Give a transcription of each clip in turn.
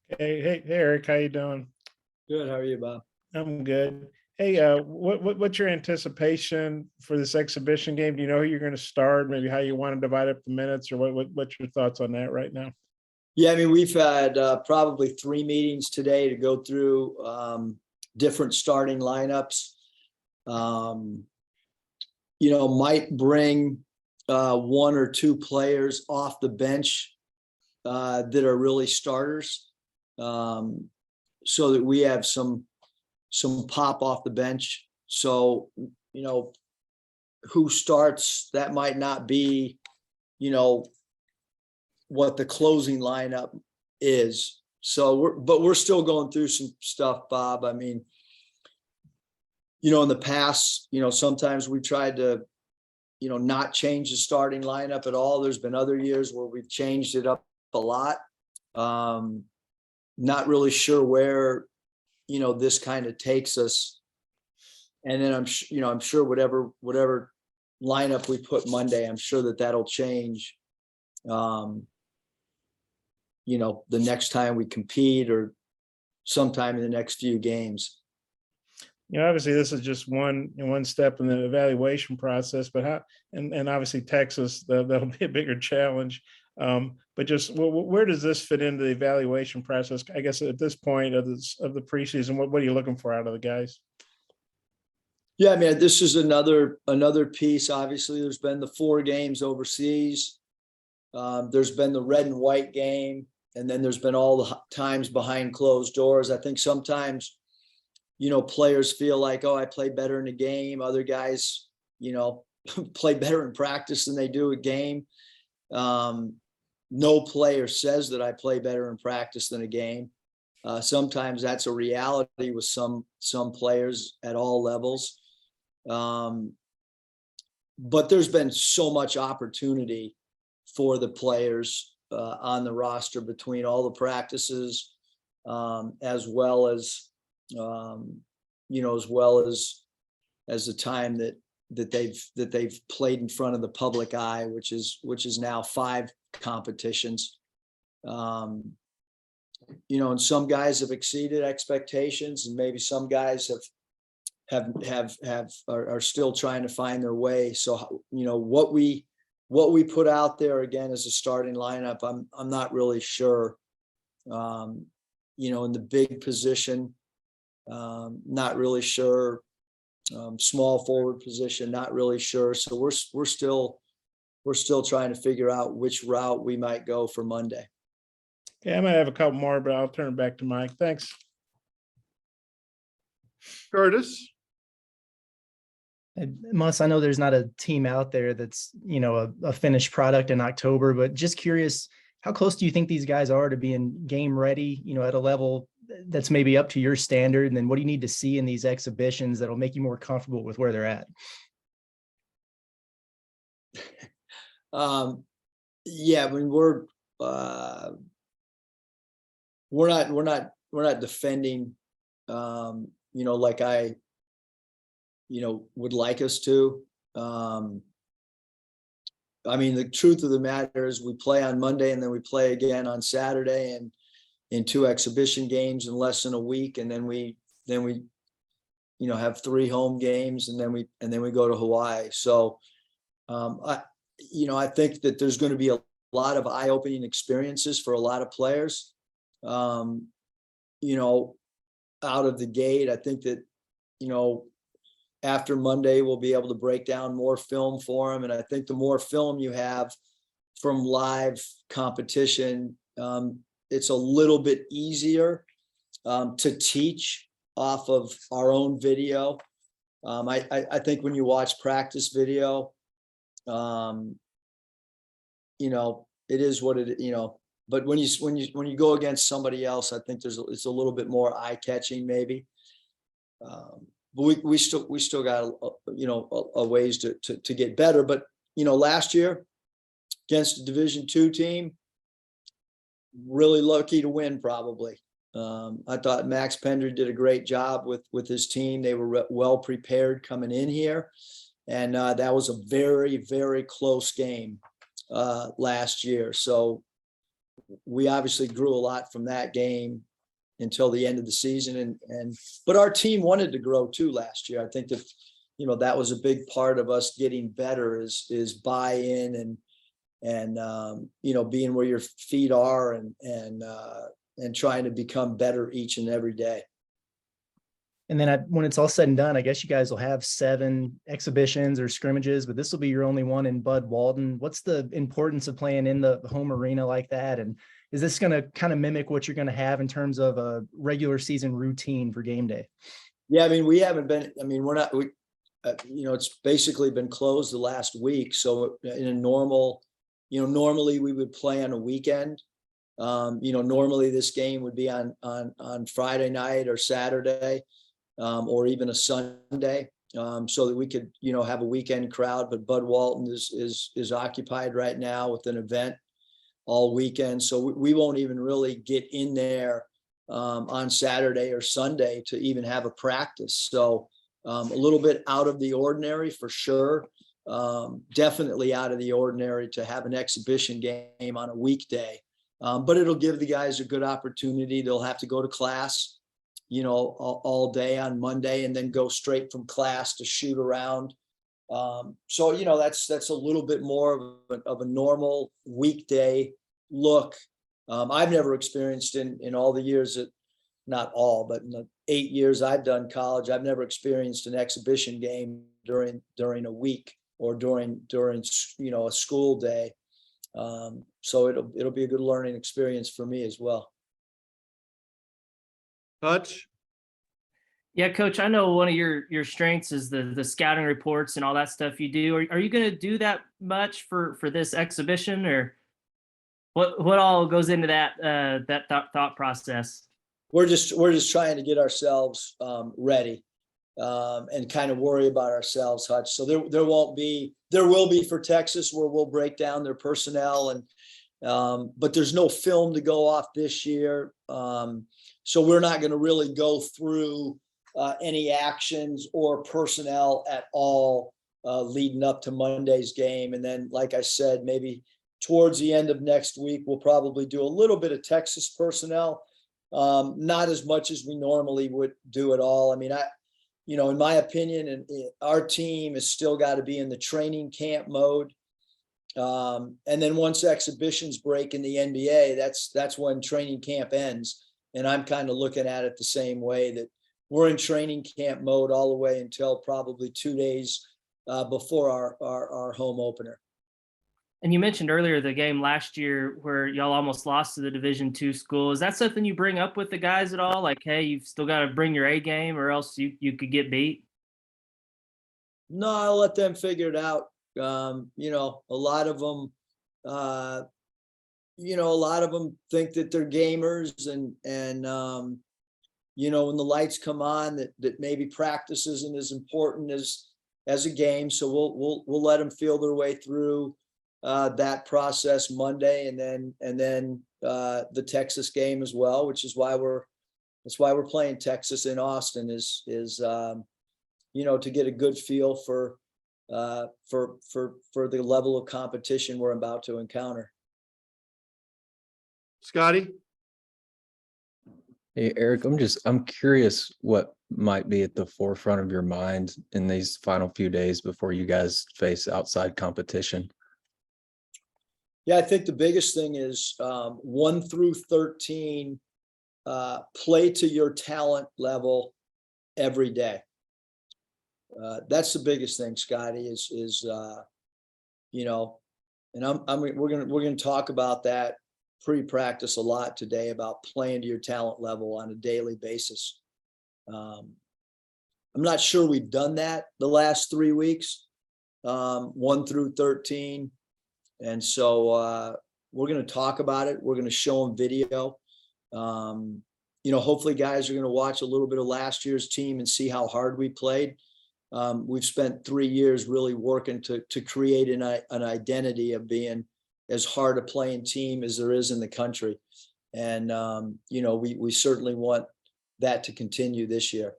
Hey, Eric, how you doing? Good. How are you, Bob? I'm good. Hey, what's your anticipation for this exhibition game? Do you know who you're going to start? Maybe how you want to divide up the minutes, or what's your thoughts on that right now? Yeah, I mean, we've had probably 3 meetings today to go through different starting lineups. Um, might bring one or two players off the bench that are really starters, so that we have some pop off the bench. So, who starts, that might not be, what the closing lineup is. So we're still going through some stuff, Bob. I mean, in the past, sometimes we tried to, not change the starting lineup at all. There's been other years where we've changed it up a lot. Not really sure where, this kind of takes us. And then I'm sure whatever lineup we put Monday, I'm sure that'll change. The next time we compete or sometime in the next few games. Obviously this is just one step in the evaluation process, but and obviously Texas, that'll be a bigger challenge. But just where does this fit into the evaluation process? I guess at this point of the preseason, what are you looking for out of the guys? Yeah, I mean, this is another piece. Obviously, there's been the 4 games overseas. There's been the red and white game, and then there's been all the times behind closed doors. I think sometimes, players feel like, oh, I play better in a game. Other guys, play better in practice than they do a game. No player says that I play better in practice than a game. Sometimes that's a reality with some players at all levels. But there's been so much opportunity for the players on the roster between all the practices, as well as the time that they've played in front of the public eye, which is now 5 competitions. And some guys have exceeded expectations, and maybe some guys are still trying to find their way. So, what we put out there again as a starting lineup, I'm not really sure. In the big position, not really sure. Small forward position, not really sure. So we're still trying to figure out which route we might go for Monday. Okay, I might have a couple more, but I'll turn it back to Mike. Thanks. Curtis. Muss, I know there's not a team out there that's, a finished product in October, but just curious, how close do you think these guys are to being game ready, at a level that's maybe up to your standard? And then what do you need to see in these exhibitions that'll make you more comfortable with where they're at? Yeah, I mean, we're not defending, like I, would like us to. I mean, the truth of the matter is we play on Monday and then we play again on Saturday, and in 2 exhibition games in less than a week. And then we have 3 home games, and then we go to Hawaii. So, I think that there's going to be a lot of eye-opening experiences for a lot of players. Out of the gate, I think that, after Monday, we'll be able to break down more film for them. And I think the more film you have from live competition, it's a little bit easier to teach off of our own video. I think when you watch practice video, it is what it, but when you go against somebody else, I think it's a little bit more eye-catching maybe. But we still got a ways to get better. But last year against a Division II team, really lucky to win probably. I thought Max Pender did a great job with his team. They were well prepared coming in here, and that was a very, very close game last year. So we obviously grew a lot from that game until the end of the season. But our team wanted to grow too last year. I think that, that was a big part of us getting better is buy-in and being where your feet are and trying to become better each and every day. And then when it's all said and done, I guess you guys will have 7 exhibitions or scrimmages, but this will be your only one in Bud Walton. What's the importance of playing in the home arena like that? And is this going to kind of mimic what you're going to have in terms of a regular season routine for game day? Yeah, I mean, we haven't been, we're not, it's basically been closed the last week. So in a normal, normally we would play on a weekend. Normally this game would be on Friday night or Saturday. Or even a Sunday, so that we could, have a weekend crowd. But Bud Walton is occupied right now with an event all weekend, so we won't even really get in there on Saturday or Sunday to even have a practice. So a little bit out of the ordinary for sure. Definitely out of the ordinary to have an exhibition game on a weekday, but it'll give the guys a good opportunity. They'll have to go to class, all day on Monday and then go straight from class to shoot around. So, that's a little bit more of a normal weekday look. I've never experienced in all the years that, not all, but in the 8 years I've done college, I've never experienced an exhibition game during a week or during a school day. So it'll be a good learning experience for me as well. Hutch? Yeah, Coach, I know one of your strengths is the scouting reports and all that stuff you do. Are you going to do that much for this exhibition, or what all goes into that thought process? We're just trying to get ourselves ready and kind of worry about ourselves, Hutch. So there will be for Texas where we'll break down their personnel but there's no film to go off this year. So we're not going to really go through any actions or personnel at all leading up to Monday's game. And then, like I said, maybe towards the end of next week, we'll probably do a little bit of Texas personnel, not as much as we normally would do at all. I mean, in my opinion, and our team has still got to be in the training camp mode. And then once exhibitions break in the NBA, that's when training camp ends. And I'm kind of looking at it the same way, that we're in training camp mode all the way until probably 2 days before our home opener. And you mentioned earlier the game last year where y'all almost lost to the Division II school. Is that something you bring up with the guys at all? Like, hey, you've still got to bring your A game or else you could get beat? No, I'll let them figure it out. A lot of them, a lot of them think that they're gamers and when the lights come on, that maybe practice isn't as important as a game. So we'll let them feel their way through that process Monday, and then the Texas game as well, which is why we're playing Texas in Austin is to get a good feel for the level of competition we're about to encounter. Scotty? Hey, Eric, I'm curious what might be at the forefront of your mind in these final few days before you guys face outside competition. Yeah, I think the biggest thing is 1 through 13, play to your talent level every day. That's the biggest thing, Scotty, and we're going to talk about that pre-practice a lot today, about playing to your talent level on a daily basis. I'm not sure we've done that the last 3 weeks, 1 through 13. And so we're going to talk about it. We're going to show them video. Hopefully guys are going to watch a little bit of last year's team and see how hard we played. We've spent 3 years really working to create an identity of being as hard a playing team as there is in the country. And, we certainly want that to continue this year.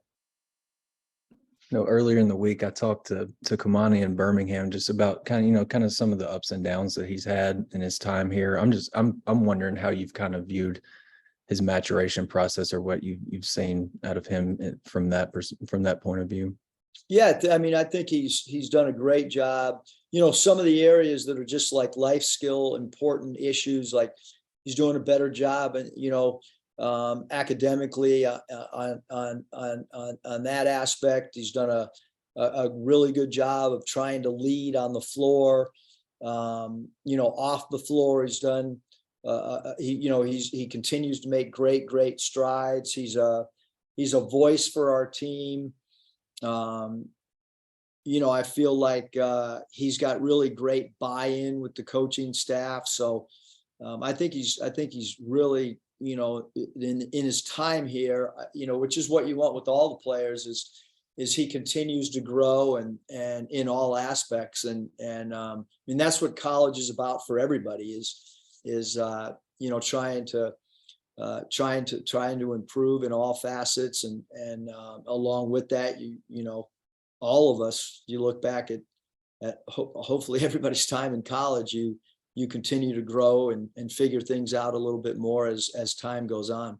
Earlier in the week, I talked to Kamani in Birmingham just about kind of some of the ups and downs that he's had in his time here. I'm wondering how you've kind of viewed his maturation process, or what you've seen out of him from that point of view. Yeah, I mean, I think he's done a great job. Some of the areas that are just like life skill important issues, like he's doing a better job, and academically on that aspect. He's done a really good job of trying to lead on the floor. Off the floor, he's done. He continues to make great strides. He's a voice for our team. I feel like he's got really great buy-in with the coaching staff. So I think he's really, in his time here, which is what you want with all the players, is he continues to grow and in all aspects. And that's what college is about for everybody, is trying to improve in all facets. And along with that, all of us, you look back at hopefully everybody's time in college, you continue to grow and figure things out a little bit more as time goes on.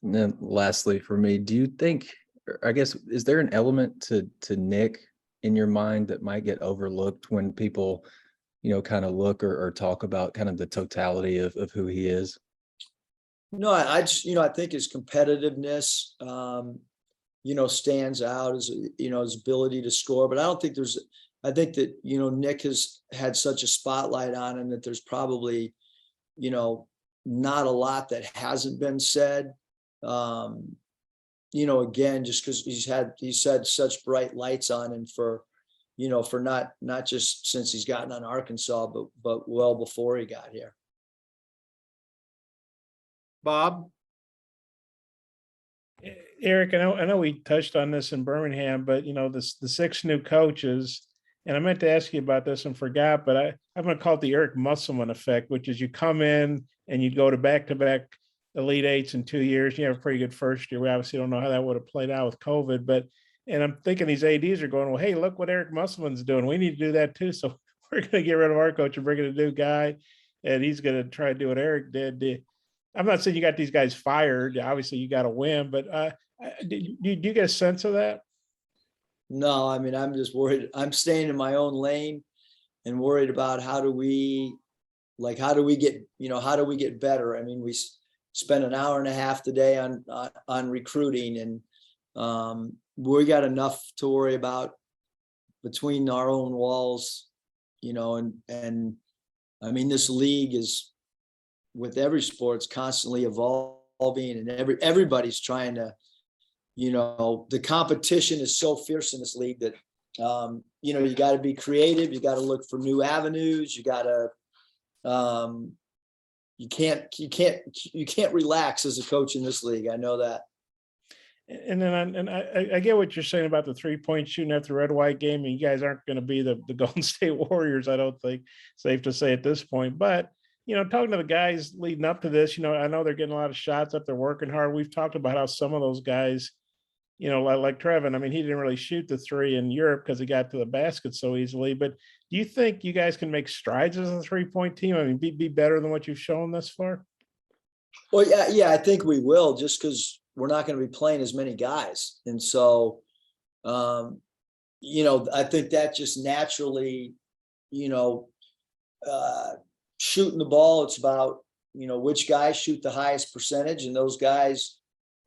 And then lastly for me, do you think, I guess, is there an element to Nick in your mind that might get overlooked when people, kind of look or talk about kind of the totality of who he is? No, I just, I think his competitiveness, stands out as, his ability to score. But I think that, Nick has had such a spotlight on him that there's probably, not a lot that hasn't been said. Again, just because he's had such bright lights on him for not just since he's gotten on Arkansas, but well before he got here. Bob? Eric, I know we touched on this in Birmingham, but the 6 new coaches, and I meant to ask you about this and forgot, but I'm going to call it the Eric Musselman effect, which is you come in and you go to back-to-back Elite Eights in 2 years. You have a pretty good first year. We obviously don't know how that would have played out with COVID, and I'm thinking these ADs are going, well, hey, look what Eric Musselman's doing. We need to do that too. So we're going to get rid of our coach and bring in a new guy, and he's going to try to do what Eric did. I'm not saying you got these guys fired. Obviously, you got to win, but do you get a sense of that? No, I mean, I'm just worried. I'm staying in my own lane and worried about how do we get better? I mean, we spent an hour and a half today on recruiting, and we got enough to worry about between our own walls, and I mean, this league is, with every sport's constantly evolving, and everybody's trying to, the competition is so fierce in this league that, you got to be creative. You got to look for new avenues. You got to, you can't relax as a coach in this league. I know that. And then I get what you're saying about the 3-point shooting after the red-white game. And you guys aren't going to be the Golden State Warriors, I don't think, safe to say at this point. But talking to the guys leading up to this, I know they're getting a lot of shots up. They're working hard. We've talked about how some of those guys, like Trevin, I mean, he didn't really shoot the 3 in Europe because he got to the basket so easily. But do you think you guys can make strides as a 3-point team? I mean, be better than what you've shown thus far? Well, yeah, I think we will, just because we're not going to be playing as many guys. And so, I think that just naturally, shooting the ball, it's about, which guys shoot the highest percentage, and those guys,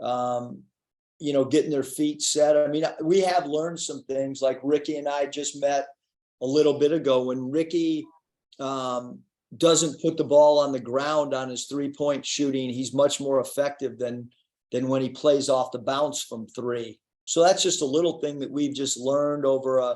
getting their feet set. I mean, we have learned some things, like Ricky and I just met a little bit ago. When Ricky doesn't put the ball on the ground on his 3-point shooting, he's much more effective than when he plays off the bounce from 3. So that's just a little thing that we've just learned over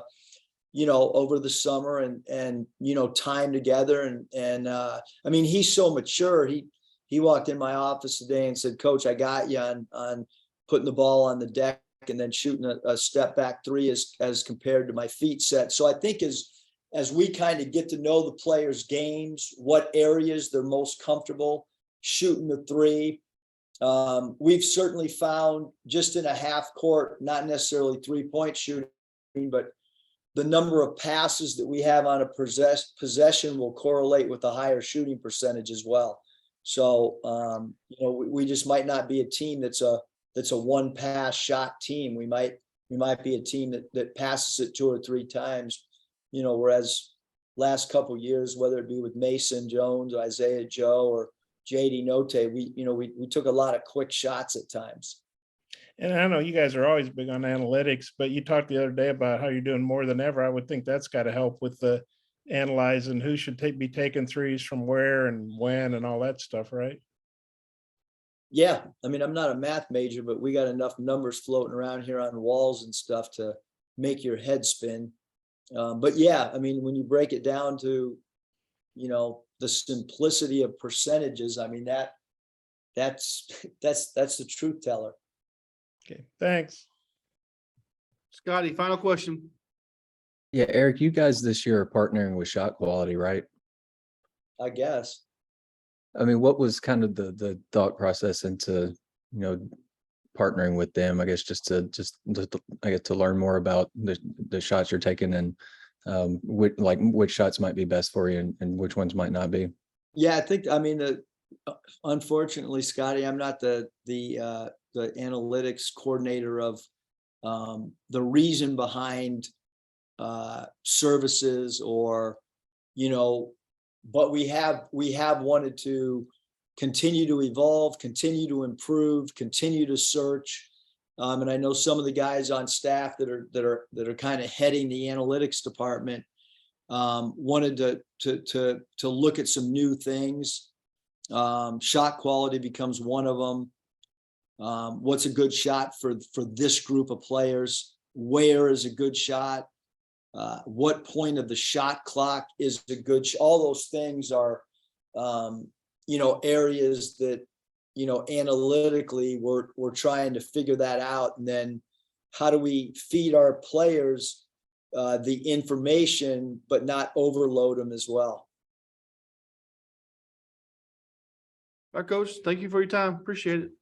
the summer and time together. And I mean, he's so mature. He walked in my office today and said, Coach, I got you on putting the ball on the deck and then shooting a step back 3 as compared to my feet set. So I think as we kind of get to know the players' games, what areas they're most comfortable shooting the 3, We've certainly found just in a half court, not necessarily 3-point shooting, but the number of passes that we have on a possession will correlate with a higher shooting percentage as well. So, we just might not be a team that's a one pass shot team. We might be a team that passes it 2 or 3 times, whereas last couple of years, whether it be with Mason Jones, Isaiah Joe, or JD Note, we took a lot of quick shots at times. And I know you guys are always big on analytics, but you talked the other day about how you're doing more than ever. I would think that's got to help with the analyzing who should be taking threes from where and when and all that stuff, right? Yeah. I mean, I'm not a math major, but we got enough numbers floating around here on walls and stuff to make your head spin. But yeah, I mean, when you break it down to, the simplicity of percentages, I mean, that's the truth teller. Okay, thanks. Scotty, final question. Yeah, Eric, you guys this year are partnering with Shot Quality, right? I guess. I mean, what was kind of the thought process into, partnering with them? I guess just to learn more about the shots you're taking and which shots might be best for you and which ones might not be. Yeah, unfortunately, Scotty, I'm not the analytics coordinator of the reason behind services or, but we have wanted to continue to evolve, continue to improve, continue to search. And I know some of the guys on staff that are kind of heading the analytics department wanted to look at some new things. Shot quality becomes one of them. What's a good shot for this group of players? Where is a good shot? What point of the shot clock is a good shot? All those things are, areas that, analytically we're trying to figure that out. And then how do we feed our players the information, but not overload them as well? All right, Coach, thank you for your time. Appreciate it.